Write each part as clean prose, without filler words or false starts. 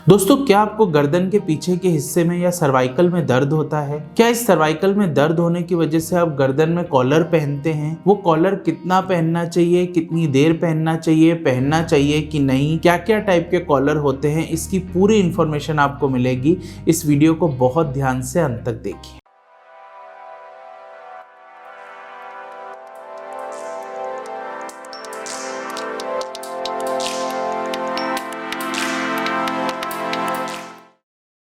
दोस्तों, क्या आपको गर्दन के पीछे के हिस्से में या सर्वाइकल में दर्द होता है? क्या इस सर्वाइकल में दर्द होने की वजह से आप गर्दन में कॉलर पहनते हैं? वो कॉलर कितना पहनना चाहिए, कितनी देर पहनना चाहिए कि नहीं, क्या क्या टाइप के कॉलर होते हैं, इसकी पूरी इंफॉर्मेशन आपको मिलेगी। इस वीडियो को बहुत ध्यान से अंत तक देखिए।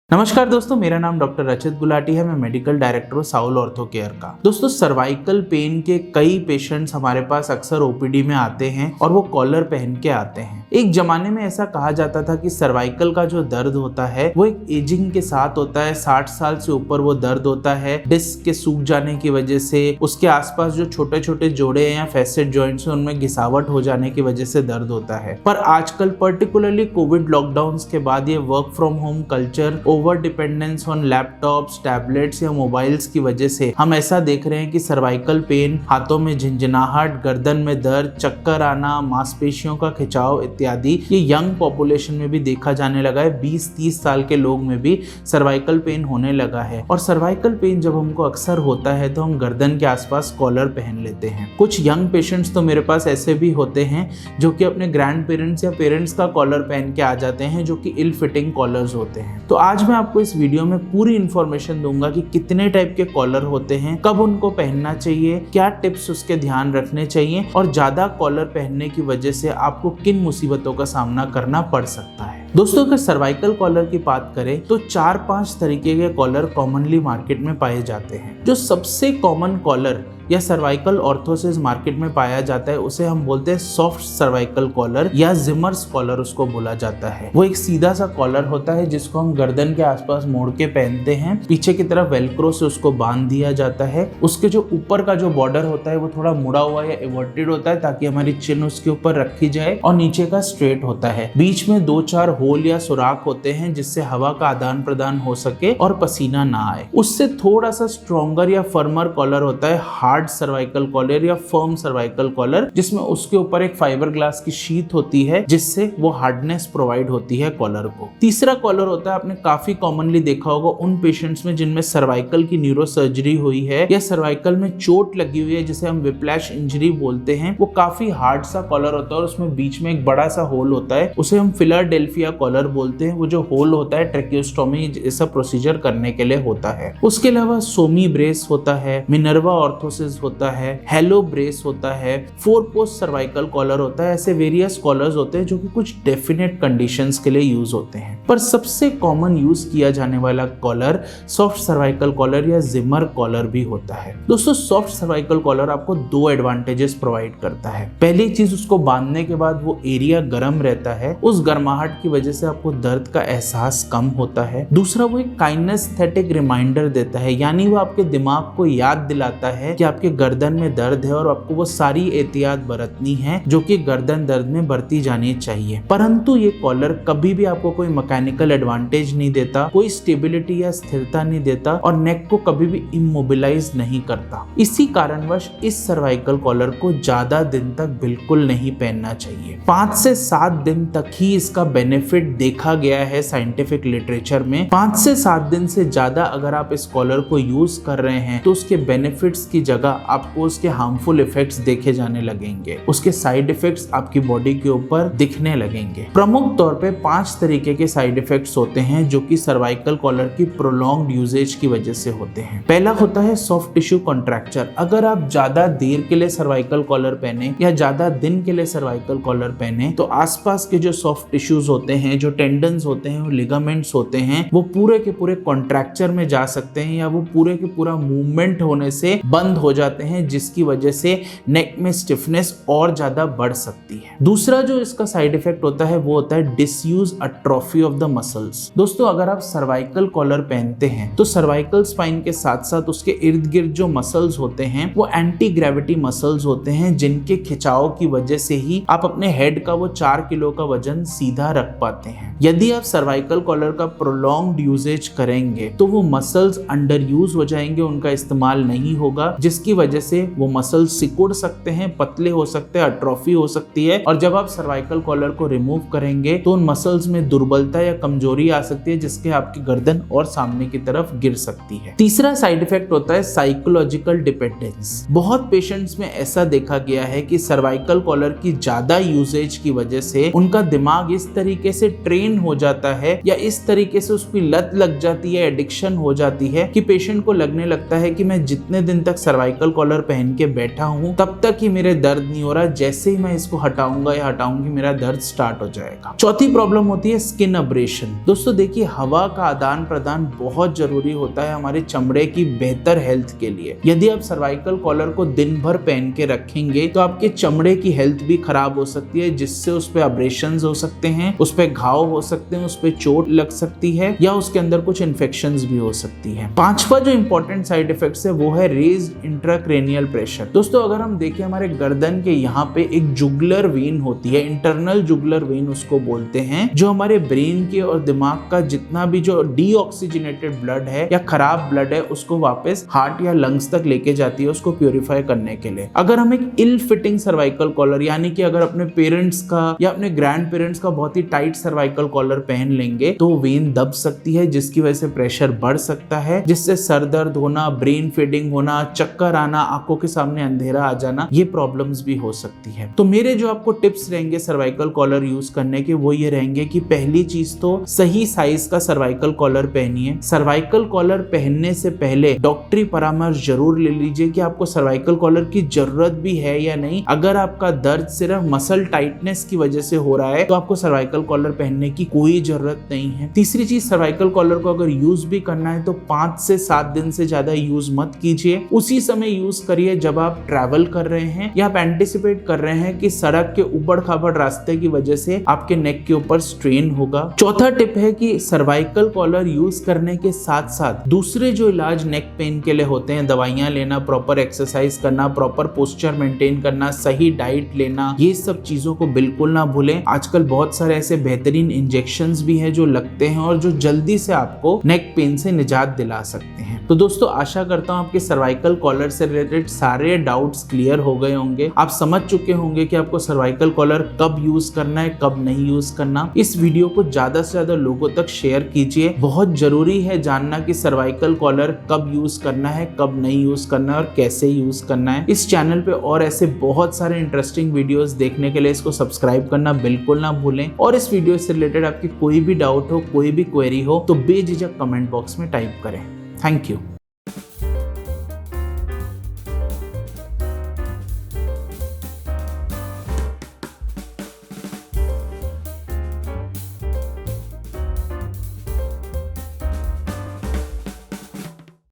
नमस्कार दोस्तों, मेरा नाम डॉक्टर रचित गुलाटी है। मैं मेडिकल डायरेक्टर हूँ साउल ऑर्थो केयर का। दोस्तों, सर्वाइकल पेन के कई पेशेंट्स हमारे पास अक्सर ओपीडी में आते हैं और वो कॉलर पहन के आते हैं। एक जमाने में ऐसा कहा जाता था कि सर्वाइकल का जो दर्द होता है वो एक एजिंग के साथ होता है। 60 साल से ऊपर वो दर्द होता है। डिस्क के सूख जाने की वजह से, उसके आसपास जो छोटे छोटे जोड़े हैं या फैसेट जॉइंट्स हैं उनमें घिसावट हो जाने की वजह से दर्द होता है। पर आजकल पर्टिकुलरली कोविड लॉकडाउन के बाद ये work from home culture, over dependence on laptops, tablets या मोबाइल्स की वजह से हम ऐसा देख रहे हैं कि सर्वाइकल पेन, हाथों में झंझनाहट, गर्दन में दर्द, चक्कर आना, मांसपेशियों का खिंचाव इत्यादि ये यंग पॉपुलेशन में भी देखा जाने लगा है। 20-30 साल के लोग में भी सर्वाइकल पेन होने लगा है। और सर्वाइकल पेन जब हमको अक्सर होता है तो हम गर्दन के आसपास कॉलर पहन लेते हैं। कुछ यंग पेशेंट्स तो मेरे पास ऐसे भी होते हैं जो कि अपने ग्रैंड पेरेंट्स या पेरेंट्स का कॉलर पहन के आ जाते हैं, जो कि इल फिटिंग कॉलर्स होते हैं। तो आज मैं आपको इस वीडियो में पूरी इंफॉर्मेशन दूंगा कि कितने टाइप के कॉलर होते हैं, कब उनको पहनना चाहिए, क्या टिप्स उसके ध्यान रखने चाहिए और ज्यादा कॉलर पहनने की वजह से आपको किन मुसीबतों का सामना करना पड़ सकता है। दोस्तों, अगर सर्वाइकल कॉलर की बात करें तो 4-5 तरीके के कॉलर कॉमनली मार्केट में पाए जाते हैं। जो सबसे कॉमन कॉलर या सर्वाइकल ऑर्थोसिस मार्केट में पाया जाता है उसे हम बोलते हैं सॉफ्ट सर्वाइकल कॉलर या जिमर्स कॉलर उसको बोला जाता है। वो एक सीधा सा कॉलर होता है जिसको हम गर्दन के आसपास मोड़ के पहनते हैं। पीछे की तरफ वेलक्रो से उसको बांध दिया जाता है। उसके जो ऊपर का जो बॉर्डर होता है वो थोड़ा मुड़ा हुआ या इवर्टेड होता है ताकि हमारी चिन उसके ऊपर रखी जाए, और नीचे का स्ट्रेट होता है। बीच में 2-4 होल या सुराख होते हैं जिससे हवा का आदान प्रदान हो सके और पसीना ना आए। उससे थोड़ा सा स्ट्रॉन्गर या फर्मर कॉलर होता है हार्ड सर्वाइकल कॉलर या फर्म सर्वाइकल कॉलर, जिसमें उसके ऊपर एक फाइबर ग्लास की शीट होती है जिससे वो हार्डनेस प्रोवाइड होती है कॉलर को। तीसरा कॉलर होता है, आपने काफी कॉमनली देखा होगा उन पेशेंट्स में जिनमें सर्वाइकल की न्यूरो सर्जरी हुई है या सर्वाइकल में चोट लगी हुई है, जिसे हम विप्लैश इंजरी बोलते हैं। वो काफी हार्ड सा कॉलर होता है और उसमें बीच में एक बड़ा सा होल होता है, उसे हम फिलाडेल्फिया कॉलर बोलते हैं। वो जो होल होता है ट्रेकियोस्टोमी जैसा प्रोसीजर करने के लिए होता है। उसके अलावा सोमी ब्रेस होता है, मिनर्वा ऑर्थोसिस होता है, हेलो ब्रेस होता है, 4 पोस्ट सर्वाइकल कॉलर होता है। ऐसे वेरियस कॉलर्स होते हैं जो कि कुछ डेफिनेट कंडीशंस के लिए यूज होते हैं। पर सबसे कॉमन यूज किया जाने वाला कॉलर सॉफ्ट सर्वाइकल कॉलर या जिमर कॉलर भी होता है। दोस्तों, सॉफ्ट सर्वाइकल कॉलर आपको 2 एडवांटेजेस प्रोवाइड करता है। पहली चीज, उसको बांधने के बाद वो एरिया गर्म रहता है, उस गर्माहट की वजह से आपको दर्द का एहसास कम होता है। दूसरा, वो एक काइनेस्थेटिक रिमाइंडर देता है, यानी वो आपके दिमाग को याद दिलाता है कि आपके गर्दन में दर्द है और आपको वो सारी एहतियात बरतनी है जो कि गर्दन दर्द में बरती जानी चाहिए। परंतु ये कॉलर कभी भी आपको कोई मैकेनिकल एडवांटेज नहीं देता, कोई स्टेबिलिटी या स्थिरता नहीं देता और नेक को कभी भी इमोबिलाइज नहीं करता। इसी कारणवश इस सर्वाइकल कॉलर को ज्यादा दिन तक बिल्कुल नहीं पहनना चाहिए। 5 से 7 दिन तक ही इसका बेनिफिट देखा गया है साइंटिफिक लिटरेचर में। 5 से 7 दिन से ज्यादा अगर आप इस कॉलर को यूज कर रहे हैं तो उसके बेनिफिट्स की जगह आपको उसके हार्मफुल इफेक्ट्स देखे जाने लगेंगे, उसके साइड इफेक्ट्स आपकी बॉडी के ऊपर दिखने लगेंगे। प्रमुख तौर पे 5 तरीके के साइड इफेक्ट्स होते हैं जो कि सर्वाइकल कॉलर की प्रोलॉन्ग्ड यूजेज की वजह से होते हैं। पहला होता है सॉफ्ट टिश्यू कॉन्ट्रैक्चर। अगर आप ज्यादा देर के लिए सर्वाइकल कॉलर पहने या ज्यादा दिन के लिए सर्वाइकल कॉलर पहने तो आसपास के जो सॉफ्ट टिश्यूज होते हैं, जो टेंडन्स होते हैं, लिगामेंट्स होते हैं, वो पूरे के पूरे कॉन्ट्रैक्चर में जा सकते हैं या वो पूरे के पूरा मूवमेंट होने से बंद हो जाते हैं, जिसकी वजह से नेक में स्टिफनेस और ज्यादा बढ़ सकती है। दूसरा जो इसका साइड इफेक्ट होता है वो होता है disuse atrophy of the muscles. दोस्तों, अगर आप सर्वाइकल कॉलर पहनते हैं तो सर्वाइकल स्पाइन के साथ साथ उसके इर्द गिर्द जो मसल्स होते हैं वो एंटी ग्रेविटी मसल्स होते हैं, जिनके खिंचाव की वजह से ही आप अपने हेड का वो 4 किलो का वजन सीधा रख पाते हैं। यदि आप सर्वाइकल कॉलर का प्रोलॉन्ग्ड यूजेज करेंगे तो वो मसल्स अंडर यूज हो जाएंगे, उनका इस्तेमाल नहीं होगा, जिसकी वजह से वो मसल्स सिकुड़ सकते हैं, पतले हो सकते हैं, अट्रोफी हो सकती है। और जब आप सर्वाइकल कॉलर को रिमूव करेंगे तो उन मसल्स में दुर्बलता या कमजोरी आ सकती है, जिसके आपकी गर्दन और सामने की तरफ गिर सकती है। तीसरा साइड इफेक्ट होता है साइकोलॉजिकल डिपेंडेंस। बहुत पेशेंट्स में ऐसा देखा गया है कि सर्वाइकल कॉलर की ज्यादा यूजेज की वजह से उनका दिमाग इस तरीके से ट्रेन हो जाता है या इस तरीके से उसकी लत लग जाती है, एडिक्शन हो जाती है कि पेशेंट को लगने लगता है कि मैं जितने दिन तक सर्वाइकल कॉलर पहन के बैठा हूं तब तक ही मेरे दर्द नहीं हो रहा, जैसे ही मैं इसको हटाऊंगा या हटाऊंगी मेरा दर्द स्टार्ट हो जाएगा। चौथी प्रॉब्लम होती है स्किन अब्रेशन। दोस्तों देखिए, हवा का आदान प्रदान बहुत जरूरी होता है हमारे चमड़े की बेहतर हेल्थ के लिए। यदि आप सर्वाइकल कॉलर को दिन भर पहन के रखेंगे तो आपके चमड़े की हेल्थ भी खराब हो सकती है, जिससे उस पे अब्रेशंस हो सकते हैं, उस पे घाव हो सकते हैं, उस पे चोट लग सकती है या उसके अंदर कुछ इन्फेक्शंस भी हो सकती है। पांचवा जो इंपॉर्टेंट साइड इफेक्ट्स है वो है रेज्ड इंट्राक्रेनियल प्रेशर। दोस्तों अगर हम देखें, हमारे गर्दन के यहाँ पे एक जुगुलर वेन होती है, इंटरनल जुगुलर वेन उसको बोलते हैं, जो हमारे ब्रेन के और दिमाग का जितना भी जो डीऑक्सीजनेटेड ब्लड है या खराब ब्लड है उसको वापस हार्ट या लंग्स तक लेके जाती है, उसको प्यूरिफाई करने के लिए। अगर हम एक इल फिटिंग सर्वाइकल कॉलर, यानी कि अगर अपने पेरेंट्स का या अपने ग्रैंड पेरेंट्स का बहुत ही टाइट सर्वाइकल कॉलर पहन लेंगे तो वेन दब सकती है, जिसकी वजह से प्रेशर बढ़ सकता है, जिससे सर दर्द होना, ब्रेन फीडिंग होना, चक्कर आना, आंखों के सामने अंधेरा आ जाना, ये प्रॉब्लम्स भी हो सकती है। तो मेरे जो आपको टिप्स रहेंगे सर्वाइकल कॉलर यूज करने के वो ये रहेंगे कि पहली चीज तो सही साइज का सर्वाइकल कॉलर पहनिए। सर्वाइकल कॉलर पहनने से पहले डॉक्टरी परामर्श जरूर ले लीजिए कि आपको सर्वाइकल कॉलर की जरूरत भी है या नहीं। अगर आपका दर्द सिर्फ मसल टाइटनेस की वजह से हो रहा है तो आपको सर्वाइकल कॉलर पहनने की कोई जरूरत नहीं है। तीसरी चीज, सर्वाइकल कॉलर को अगर यूज भी करना है तो 5 से 7 दिन से ज्यादा यूज मत कीजिए। उसी समय यूज करिए जब आप ट्रैवल कर रहे हैं या आप एंटिसिपेट कर रहे हैं कि सड़क के ऊबड़ खाबड़ रास्ते की वजह से आपके नेक के ऊपर स्ट्रेन होगा। चौथा टिप है कि सर्वाइकल कॉलर यूज करने के साथ साथ दूसरे जो इलाज नेक पेन के लिए होते हैं, दवाइयां लेना, प्रॉपर एक्सरसाइज करना, प्रॉपर पोस्चर मेंटेन करना, सही डाइट लेना, ये सब चीजों को बिल्कुल ना भूलें। आजकल बहुत सारे ऐसे बेहतरीन इंजेक्शंस भी हैं जो लगते हैं और जो जल्दी से आपको नेक पेन से निजात दिला सकते हैं। तो दोस्तों आशा करता हूं आपके सर्वाइकल कॉलर से रिलेटेड सारे डाउट्स क्लियर हो गए होंगे। आप समझ चुके होंगे कि आपको सर्वाइकल कॉलर कब यूज करना है, कब नहीं यूज करना। इस वीडियो को ज्यादा से ज्यादा लोगों तक शेयर कीजिए। बहुत जरूरी है जानना कि सर्वाइकल कॉलर कब यूज करना है, कब नहीं यूज करना है और कैसे यूज करना है। इस चैनल पे और ऐसे बहुत सारे इंटरेस्टिंग वीडियोस देखने के लिए इसको सब्सक्राइब करना बिल्कुल ना भूलें। और इस वीडियो से रिलेटेड आपकी कोई भी डाउट हो, कोई भी क्वेरी हो तो बेझिझक कमेंट बॉक्स में टाइप करें। Thank you.